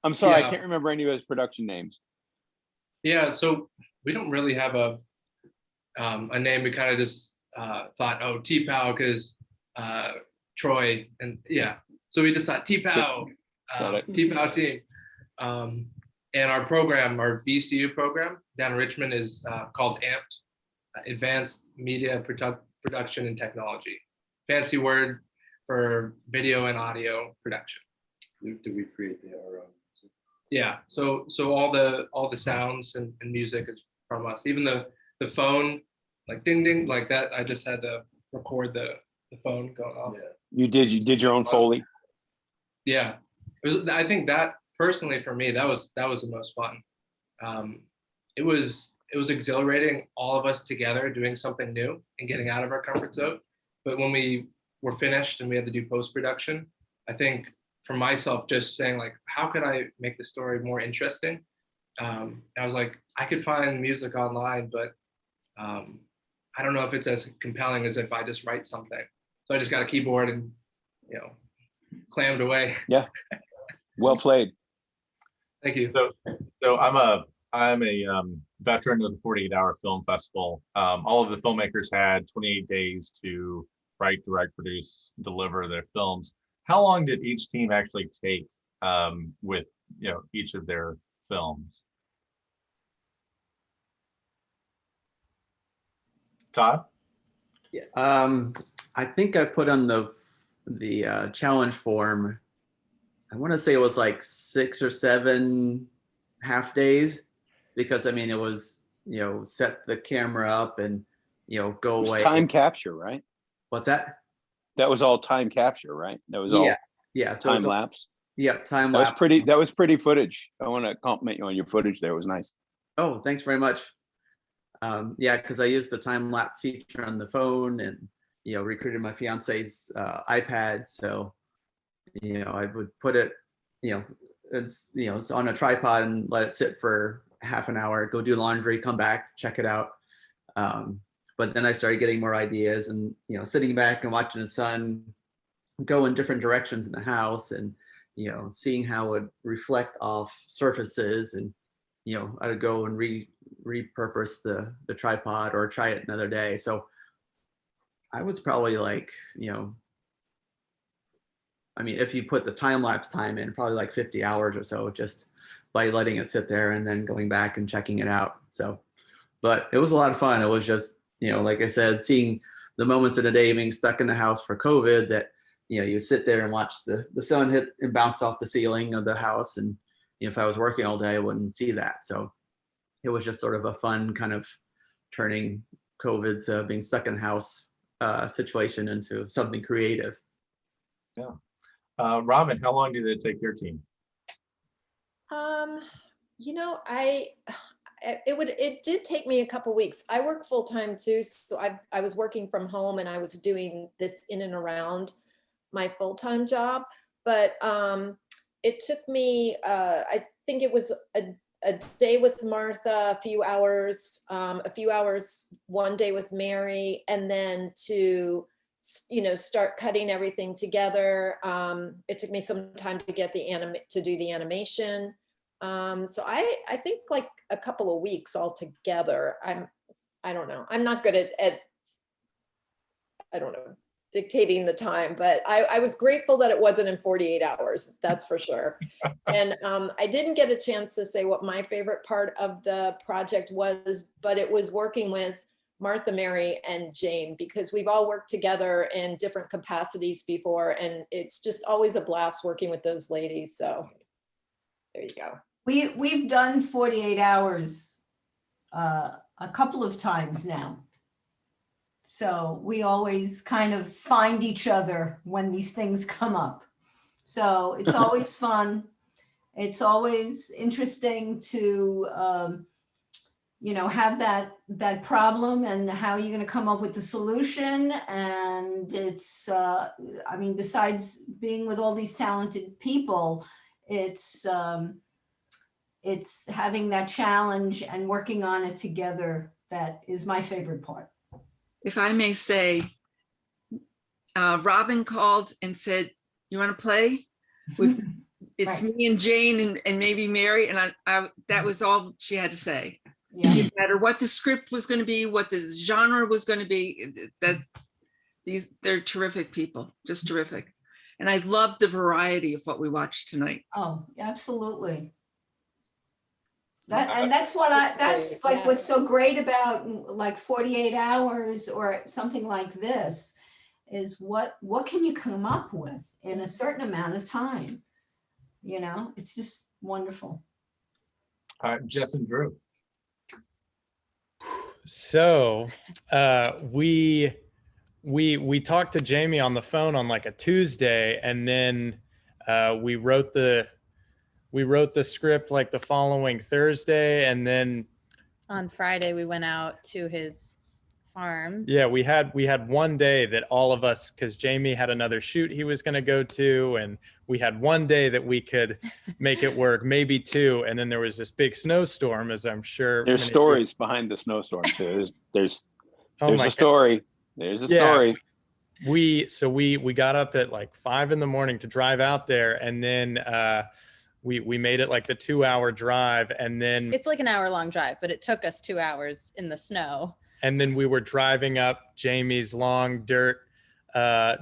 I'm sorry, Yeah. I can't remember any of his production names. Yeah, so we don't really have a name. We kind of just thought, oh, T-Pow, because Troy, and yeah. So we just thought T-Pow, T-Pow team. And our program, our VCU program down in Richmond is called AMPed, Advanced Media Production and Technology. Fancy word for video and audio production. Do we create our own? Yeah, so all the sounds and music is from us. Even the phone, like ding ding, like that. I just had to record the phone going off. Yeah. You did your own Foley? Yeah, it was. I think that personally for me, that was the most fun. It was exhilarating, all of us together doing something new and getting out of our comfort zone. But when we were finished and we had to do post-production, I think for myself, just saying like, how can I make the story more interesting? I was like, I could find music online, but I don't know if it's as compelling as if I just write something. So I just got a keyboard and, clammed away. Yeah. Well played. Thank you. So I'm a veteran of the 48-hour film festival. All of the filmmakers had 28 days to write, direct, produce, deliver their films. How long did each team actually take with each of their films? Todd? Yeah. I think I put on the challenge form I want to say it was like 6 or 7 half days, because I mean, it was, set the camera up and, go It was away. time capture, right? What's that? That was all time capture, right? That was all Yeah. So time lapse. Yeah, time That was lapse. pretty. That was pretty footage. I want to compliment you on your footage there. It was nice. Oh, thanks very much. Yeah, because I used the time lapse feature on the phone, and recruited my fiance's iPad. So I would put it, it's on a tripod and let it sit for half an hour. Go do laundry, come back, check it out. But then I started getting more ideas, and sitting back and watching the sun go in different directions in the house, and seeing how it would reflect off surfaces, and I would go and repurpose the tripod or try it another day. So I was probably like, I mean, if you put the time lapse time in, probably like 50 hours or so, just by letting it sit there and then going back and checking it out. So, but it was a lot of fun. It was just, like I said, seeing the moments of the day being stuck in the house for COVID, that you sit there and watch the sun hit and bounce off the ceiling of the house. And if I was working all day, I wouldn't see that. So it was just sort of a fun kind of turning COVID's being stuck in the house situation into something creative. Yeah. Robin, how long did it take your team? It did take me a couple weeks. I work full time too, so I was working from home, and I was doing this in and around my full time job. But it took me, I think it was a day with Martha, a few hours, one day with Mary, and then to start cutting everything together. It took me some time to get to do the animation. So I think like a couple of weeks altogether. I don't know. I'm not good at I don't know, dictating the time, but I was grateful that it wasn't in 48 hours. That's for sure. And I didn't get a chance to say what my favorite part of the project was, but it was working with Martha, Mary, and Jane, because we've all worked together in different capacities before, and it's just always a blast working with those ladies. So there you go. We've done 48 hours a couple of times now. So we always kind of find each other when these things come up. So it's always fun. It's always interesting to, have that problem, and how you're going to come up with the solution. And it's, besides being with all these talented people, it's having that challenge and working on it together that is my favorite part. If I may say, Robin called and said, "You want to play?" It's right. Me and Jane and maybe Mary, and I that was all she had to say. Yeah. It didn't matter what the script was going to be, what the genre was going to be. They're terrific people, just terrific. And I love the variety of what we watched tonight. Oh, absolutely. That's what's so great about like 48 hours or something like this, is what can you come up with in a certain amount of time? It's just wonderful. Jess and Drew. So we talked to Jamie on the phone on like a Tuesday, and then we wrote the script like the following Thursday, and then on Friday we went out to his farm. Yeah, we had one day that all of us, because Jamie had another shoot he was going to go to, and we had one day that we could make it work, maybe two, and then there was this big snowstorm, as I'm sure there's stories behind the snowstorm too. There's a story. There's a story. We got up at like 5 a.m. to drive out there, and then we made it like the 2-hour drive, and then it's like an hour-long drive, but it took us 2 hours in the snow. And then we were driving up Jamie's long dirt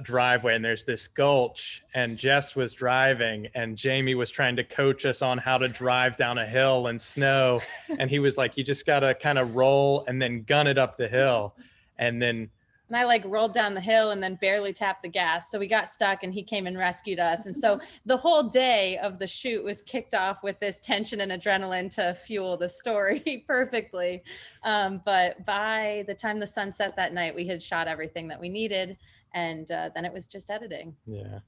driveway, and there's this gulch, and Jess was driving, and Jamie was trying to coach us on how to drive down a hill in snow. And he was like, you just got to kind of roll and then gun it up the hill. And then And I like rolled down the hill and then barely tapped the gas. So we got stuck and he came and rescued us. And so the whole day of the shoot was kicked off with this tension and adrenaline to fuel the story perfectly. But by the time the sun set that night, we had shot everything that we needed. And then it was just editing. Yeah.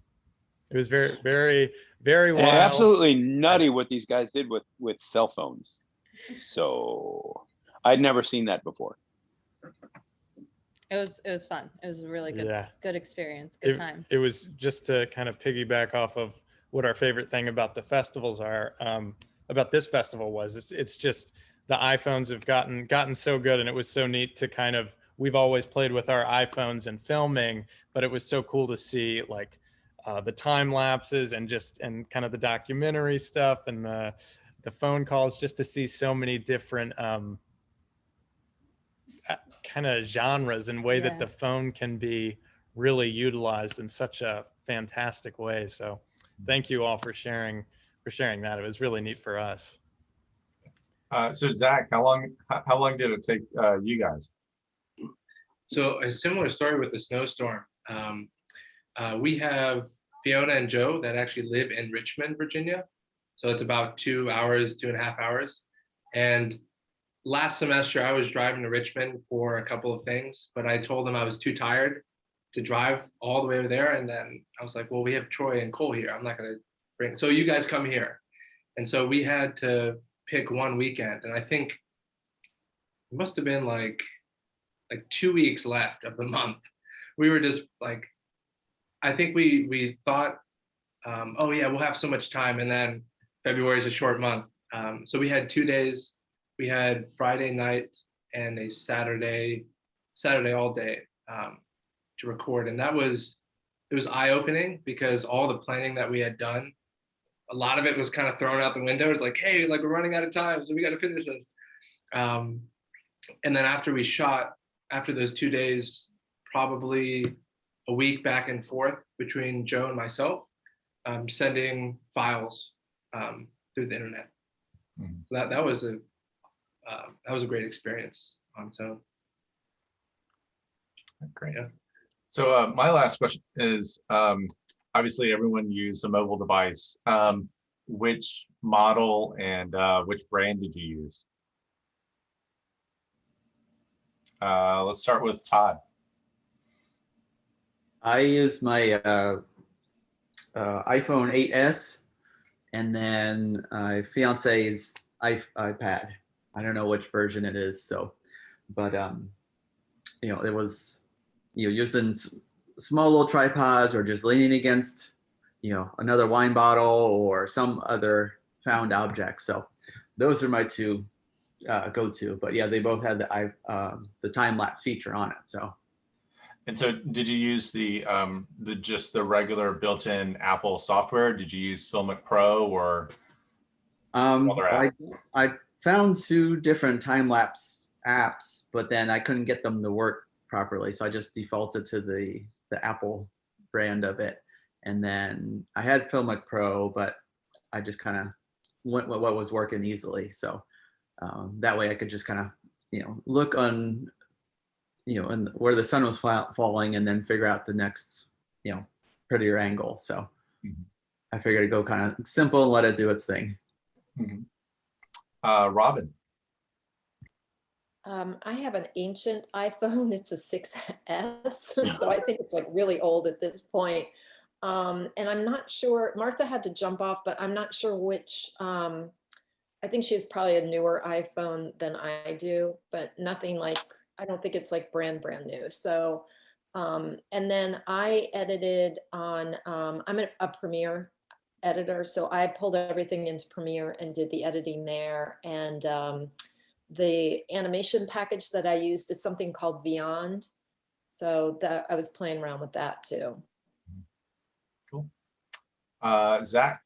It was very, very, very And wild. absolutely nutty what these guys did with cell phones. So I'd never seen that before. It was fun. It was a really good, Yeah. good experience. Good it, time. It was just to kind of piggyback off of what our favorite thing about the festivals are, about this festival was, it's just the iPhones have gotten so good, and it was so neat to kind of, we've always played with our iPhones and filming, but it was so cool to see like the time lapses and kind of the documentary stuff and the phone calls, just to see so many different kind of genres and way that the phone can be really utilized in such a fantastic way. So thank you all for sharing that. It was really neat for us. So Zach, how long did it take you guys? So a similar story with the snowstorm. We have Fiona and Joe that actually live in Richmond, Virginia. So it's about 2 hours, 2.5 hours. And last semester I was driving to Richmond for a couple of things, but I told them I was too tired to drive all the way over there. And then I was like, well, we have Troy and Cole here. I'm not going to bring, so you guys come here. And so we had to pick one weekend. And I think it must've been like 2 weeks left of the month. We were just like, I think we thought, oh yeah, we'll have so much time. And then February is a short month. So we had 2 days. We had Friday night and a Saturday all day to record. And it was eye-opening because all the planning that we had done, a lot of it was kind of thrown out the window. It's like, hey, like we're running out of time, so we got to finish this. And then after we shot, after those 2 days, probably a week back and forth between Joe and myself, sending files through the internet. So that was a great experience on its own. Great. Yeah. So my last question is, obviously everyone used a mobile device. Which model and which brand did you use? Let's start with Todd. I used my iPhone 8s, and then my fiance's iPad. I don't know which version it is, so, but it was, using small little tripods or just leaning against, another wine bottle or some other found object. So those are my two go-to. But yeah, they both had the time lapse feature on it. So. And so, did you use the regular built-in Apple software? Did you use Filmic Pro or? I found 2 different time lapse apps, but then I couldn't get them to work properly, so I just defaulted to the Apple brand of it. And then I had Filmic Pro, but I just kind of went with what was working easily. So that way I could just kind of look on and where the sun was falling, and then figure out the next prettier angle. So I figured I'd go kind of simple and let it do its thing. Robin. I have an ancient iPhone. It's a 6S, so I think it's like really old at this point. And I'm not sure, Martha had to jump off, but I'm not sure which, I think she has probably a newer iPhone than I do, but nothing like, I don't think it's like brand new. So, and then I edited on, I'm a Premiere editor, so I pulled everything into Premiere and did the editing there. And the animation package that I used is something called Beyond. So that I was playing around with that too. Cool. Zach.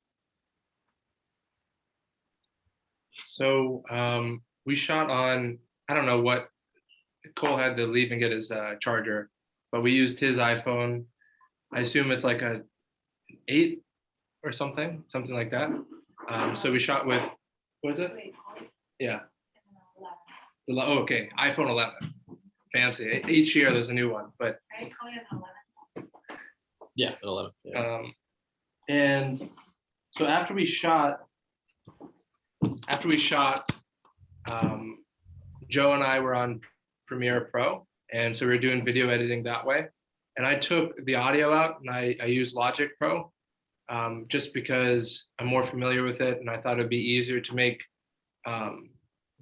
So we shot on, I don't know what, Cole had to leave and get his charger, but we used his iPhone. I assume it's like a 8 or something like that. So we shot with, what is it? Yeah. Okay, iPhone 11. fancy. Each year there's a new one, but Are you calling it 11? Yeah, at 11. Yeah. and so after we shot, Joe and I were on Premiere Pro, and so we were doing video editing that way. And I took the audio out and I used Logic Pro, just because I'm more familiar with it, and I thought it'd be easier to make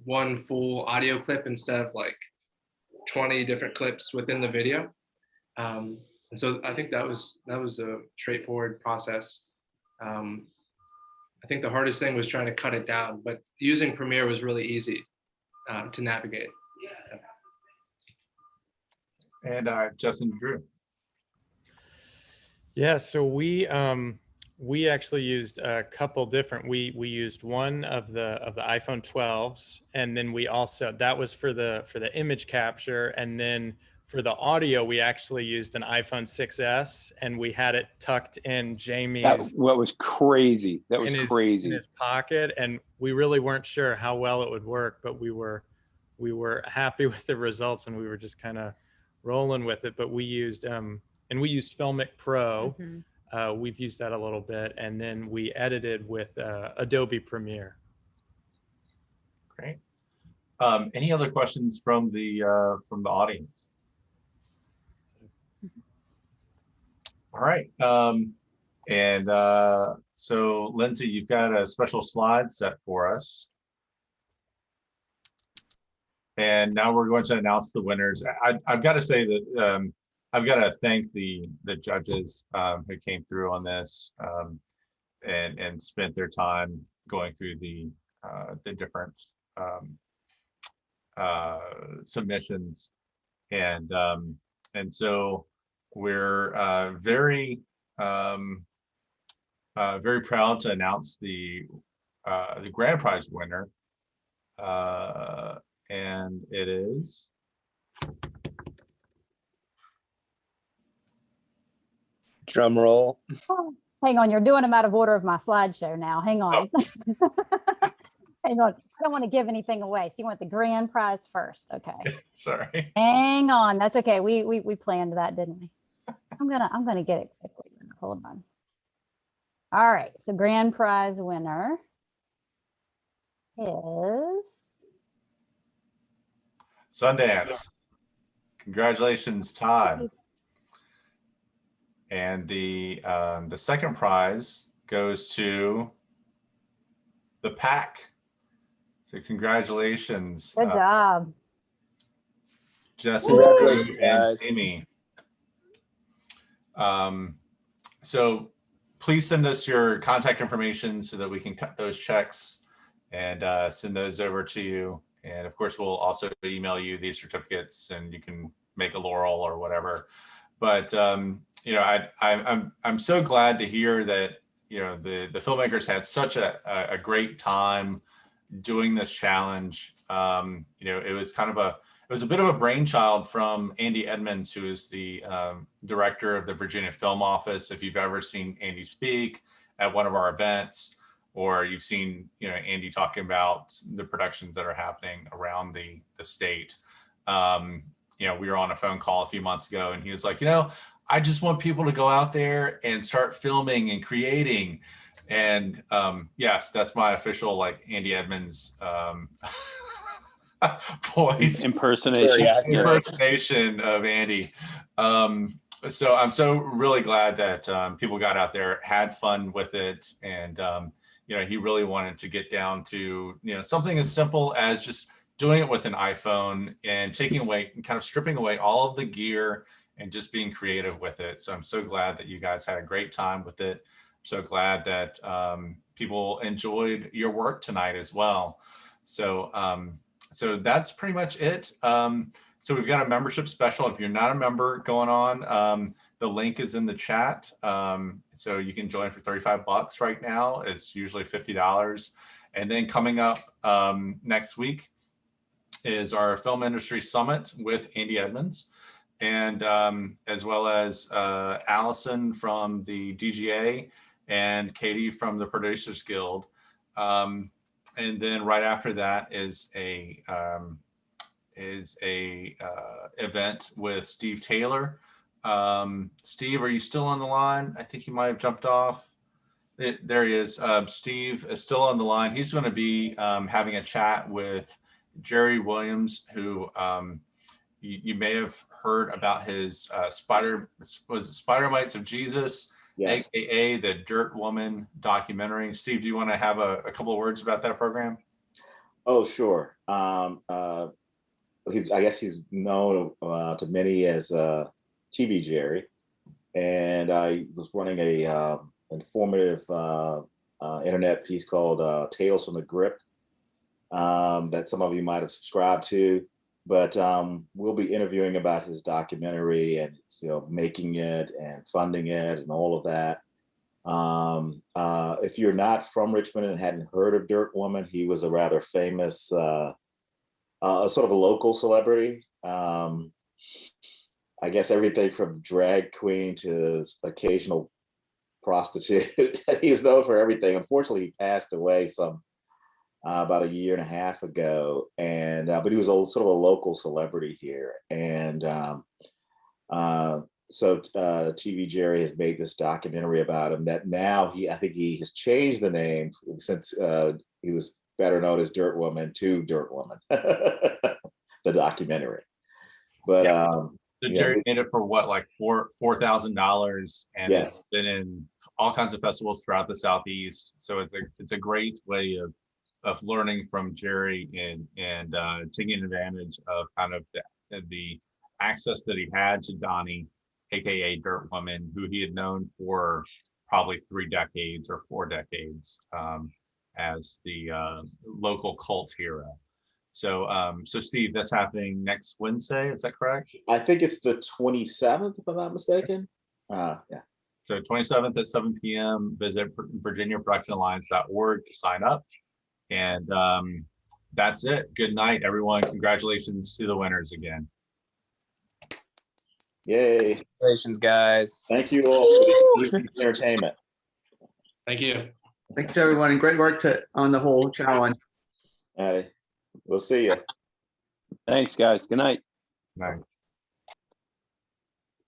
one full audio clip instead of like 20 different clips within the video. And so I think that was a straightforward process. I think the hardest thing was trying to cut it down, but using Premiere was really easy to navigate. And Justin, Drew. Yeah, so we actually used a couple different. We used one of the iPhone 12s, and then we also, that was for the image capture, and then for the audio we actually used an iPhone 6s, and we had it tucked in Jamie's. What was crazy? That was crazy. In his pocket, and we really weren't sure how well it would work, but we were happy with the results, and we were just kind of rolling with it. But we used Filmic Pro. Mm-hmm. We've used that a little bit, and then we edited with Adobe Premiere. Great. Any other questions from the audience? All right. So Lindsay, you've got a special slide set for us. And now we're going to announce the winners. I've got to say that I've got to thank the judges who came through on this and spent their time going through the different submissions, and so we're very very proud to announce the grand prize winner, and it is drum roll. Hang on, you're doing them out of order of my slideshow now. Hang on. Hang on. I don't want to give anything away. So you want the grand prize first. Okay. Sorry. Hang on. That's okay. We planned that, didn't we? I'm gonna get it quickly. Hold on. All right. So grand prize winner is Sundance. Congratulations, Todd. And the second prize goes to the pack. So congratulations. Good job. Justin and Amy. So please send us your contact information so that we can cut those checks and send those over to you. And of course, we'll also email you these certificates, and you can make a laurel or whatever. But you know, I'm so glad to hear that, you know, the filmmakers had such a great time doing this challenge. You know, it was a bit of a brainchild from Andy Edmonds, who is the director of the Virginia Film Office. If you've ever seen Andy speak at one of our events, or you've seen, you know, Andy talking about the productions that are happening around the state. You know, we were on a phone call a few months ago, and he was like, you know, I just want people to go out there and start filming and creating. And yes, that's my official, like, Andy Edmonds voice impersonation of Andy. So I'm so really glad that people got out there, had fun with it, and you know, he really wanted to get down to, you know, something as simple as just doing it with an iPhone and taking away and kind of stripping away all of the gear and just being creative with it. So I'm so glad that you guys had a great time with it. I'm so glad that people enjoyed your work tonight as well. So so that's pretty much it. So we've got a membership special. If you're not a member going on, the link is in the chat. So you can join for $35 right now. It's usually $50. And then coming up next week is our Film Industry Summit with Andy Edmonds, and as well as Allison from the DGA and Katie from the Producers Guild. And then right after that is is a event with Steve Taylor. Steve, are you still on the line? I think he might have jumped off. There he is. Steve is still on the line. He's going to be having a chat with Jerry Williams, who you may have heard about his Spider Mites of Jesus, Yes. AKA the Dirt Woman documentary. Steve, do you want to have a couple of words about that program? Oh, sure. I guess he's known to many as TV Jerry, and I was running a informative internet piece called Tales from the Grip that some of you might have subscribed to. But we'll be interviewing about his documentary and making it and funding it and all of that. If you're not from Richmond and hadn't heard of Dirt Woman, he was a rather famous, sort of a local celebrity. I guess everything from drag queen to occasional prostitute. He's known for everything. Unfortunately, he passed away about a year and a half ago, and but he was sort of a local celebrity here, and so TV Jerry has made this documentary about him that now I think he has changed the name since he was better known as Dirt Woman to Dirt Woman, the documentary. But so Jerry made it for what, like $4,000, and yes, it's been in all kinds of festivals throughout the Southeast. So it's a great way of learning from Jerry and taking advantage of kind of the access that he had to Donnie, aka Dirt Woman, who he had known for probably 3 decades or 4 decades as the local cult hero. So Steve, that's happening next Wednesday, is that correct? I think it's the 27th, if I'm not mistaken. Yeah. So 27th at 7 p.m. Visit VirginiaProductionAlliance.org to sign up. And that's it. Good night, everyone. Congratulations to the winners again. Yay. Congratulations, guys. Thank you all for the entertainment. Thank you. Thanks, everyone, and great work on the whole challenge. All right. We'll see you. Thanks, guys. Good night. Night.